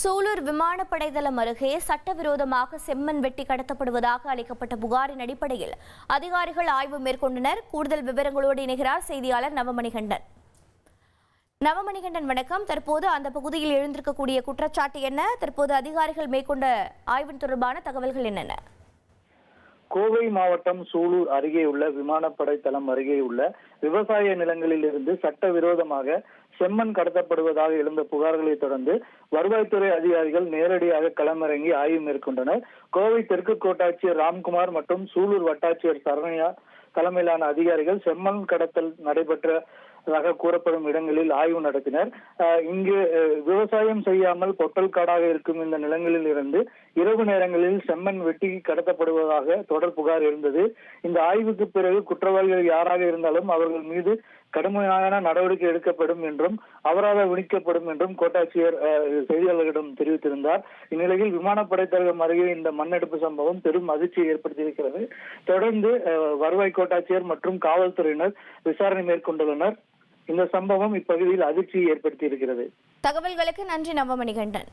சூலூர் விமானப்படை தளம் அருகே சட்டவிரோதமாக செம்மண் வெட்டி கடத்தப்படுவதாக அளிக்கப்பட்ட புகாரின் அடிப்படையில் அதிகாரிகள் ஆய்வு மேற்கொண்டனர். கூடுதல் விவரங்களோடு இணைகிறார் செய்தியாளர் நவமணிகண்டன். நவமணிகண்டன், வணக்கம். தற்போது அந்த பகுதியில் எழுந்திருக்கக்கூடிய குற்றச்சாட்டு என்ன? தற்போது அதிகாரிகள் மேற்கொண்ட ஆய்வின் தொடர்பான தகவல்கள் என்னென்ன? கோவை மாவட்டம் சூலூர் அருகே உள்ள விமானப்படை தளம் அருகே உள்ள விவசாய நிலங்களில் இருந்து சட்டவிரோதமாக செம்மண் கடத்தப்படுவதாக எழுந்த புகார்களை தொடர்ந்து வருவாய்த்துறை அதிகாரிகள் நேரடியாக களமிறங்கி ஆய்வு மேற்கொண்டனர். கோவை தெற்கு கோட்டாட்சியர் ராம்குமார் மற்றும் சூலூர் வட்டாட்சியர் சரண்யா தலைமையிலான அதிகாரிகள் செம்மண் கடத்தல் நடைபெற்றதாக கூறப்படும் இடங்களில் ஆய்வு நடத்தினர். இங்கு விவசாயம் செய்யாமல் பொட்டல் காடாக இருக்கும் இந்த நிலங்களில் இருந்து இரவு நேரங்களில் செம்மண் வெட்டி கடத்தப்படுவதாக தொடர் புகார் இருந்தது. இந்த ஆய்வுக்கு பிறகு குற்றவாளிகள் யாராக இருந்தாலும் அவர்கள் மீது கடுமையான நடவடிக்கை எடுக்கப்படும் என்றும் அபராதம் விதிக்கப்படும் என்றும் கோட்டாட்சியர் செய்தியாளர்களிடம் தெரிவித்திருந்தார். இந்நிலையில் விமானப்படை தளம் அருகே இந்த மண்ணெடுப்பு சம்பவம் பெரும் அதிர்ச்சியை ஏற்படுத்தியிருக்கிறது. தொடர்ந்து வருவாய் கோட்டாட்சியர் மற்றும் காவல்துறையினர் விசாரணை மேற்கொண்டுள்ளனர். இந்த சம்பவம் இப்பகுதியில் அதிர்ச்சியை ஏற்படுத்தியிருக்கிறது. தகவல்களுக்கு நன்றி நவமணிகண்டன்.